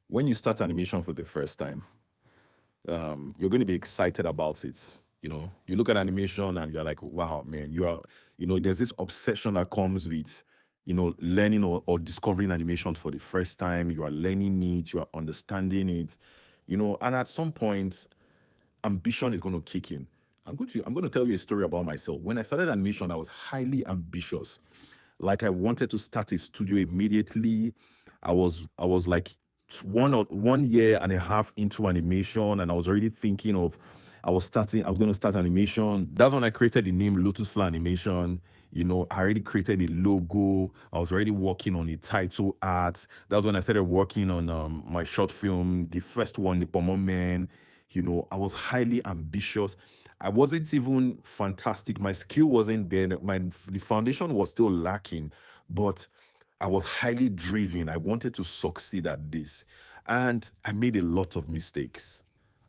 when you start animation for the first time, you're going to be excited about it. You look at animation and you're like, wow, man, there's this obsession that comes with, learning or discovering animation for the first time. You are learning it, you are understanding it, and at some point, ambition is going to kick in. I'm going to tell you a story about myself. When I started animation, I was highly ambitious. Like I wanted to start a studio immediately. I was like 1 year and a half into animation, and I was already thinking of I was going to start animation. That's when I created the name lotusflyanimation. I already created a logo. I was already working on a title art. That was when I started working on my short film, the first one, the Pomo Man. I was highly ambitious. I wasn't even fantastic. My skill wasn't there. The foundation was still lacking, but I was highly driven. I wanted to succeed at this, and I made a lot of mistakes.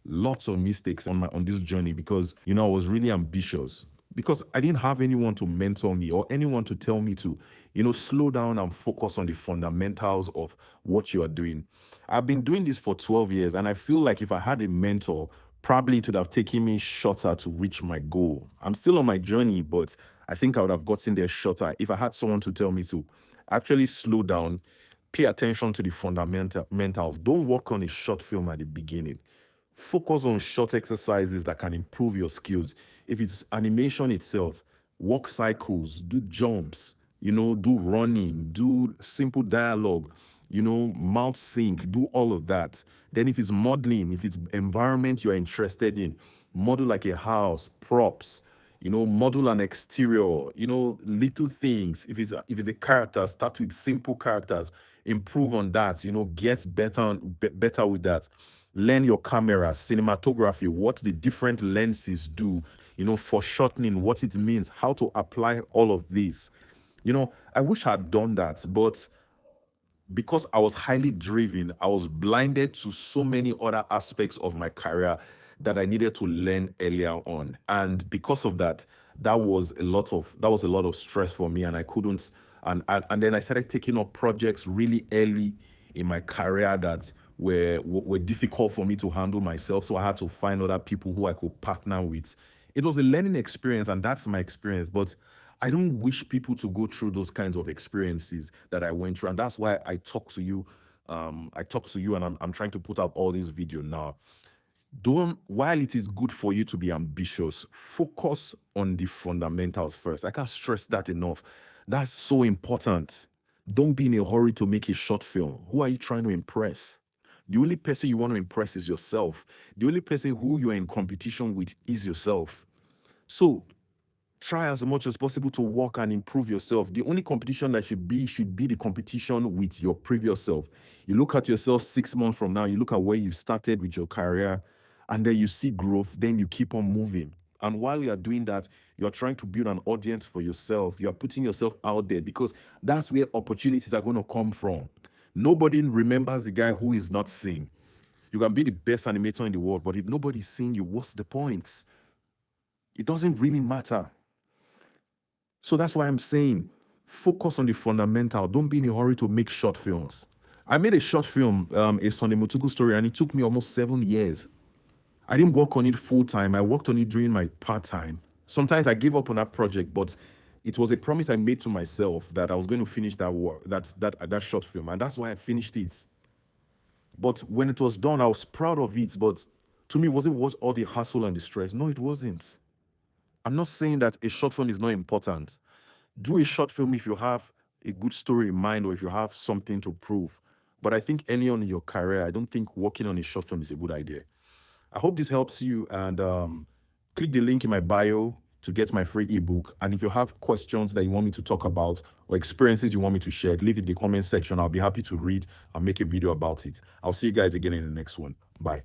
Lots of mistakes on this journey because I was really ambitious because I didn't have anyone to mentor me or anyone to tell me to slow down and focus on the fundamentals of what you are doing. I've been doing this for 12 years, and I feel like if I had a mentor, probably it would have taken me shorter to reach my goal. I'm still on my journey, but I think I would have gotten there shorter if I had someone to tell me to actually slow down, pay attention to the fundamentals. Don't work on a short film at the beginning. Focus on short exercises that can improve your skills. If it's animation itself, walk cycles, do jumps, do running, do simple dialogue, mouth sync, do all of that. Then if it's modeling, if it's environment you're interested in, model like a house, props, model an exterior, little things. If it's a character, start with simple characters, improve on that, get better with that. Learn your camera, cinematography, what the different lenses do, foreshortening, what it means, how to apply all of this. I wish I'd done that, but because I was highly driven, I was blinded to so many other aspects of my career that I needed to learn earlier on. And because of that, that was a lot of stress for me, and I couldn't. And then I started taking up projects really early in my career that were difficult for me to handle myself. So I had to find other people who I could partner with. It was a learning experience, and that's my experience. But I don't wish people to go through those kinds of experiences that I went through. And that's why I talk to you. And I'm trying to put out all these videos now. Don't While it is good for you to be ambitious, focus on the fundamentals first. I can't stress that enough. That's so important. Don't be in a hurry to make a short film. Who are you trying to impress? The only person you want to impress is yourself. The only person who you're in competition with is yourself. So try as much as possible to work and improve yourself. The only competition that should be the competition with your previous self. You look at yourself 6 months from now, you look at where you started with your career, and then you see growth, then you keep on moving. And while you are doing that, you're trying to build an audience for yourself. You're putting yourself out there because that's where opportunities are going to come from. Nobody remembers the guy who is not seen. You can be the best animator in the world, but if nobody's seeing you, what's the point? It doesn't really matter. So that's why I'm saying focus on the fundamental. Don't be in a hurry to make short films. I made a short film, a Sunday Mutuku story, and it took me almost 7 years. I didn't work on it full time. I worked on it during my part time. Sometimes I gave up on that project, but it was a promise I made to myself that I was going to finish that work, that short film, and that's why I finished it. But when it was done, I was proud of it. But to me, was it worth all the hassle and the stress? No, it wasn't. I'm not saying that a short film is not important. Do a short film if you have a good story in mind or if you have something to prove. But I think early on in your career, I don't think working on a short film is a good idea. I hope this helps you, and click the link in my bio to get my free ebook. And if you have questions that you want me to talk about or experiences you want me to share, leave it in the comment section. I'll be happy to read and make a video about it. I'll see you guys again in the next one. Bye.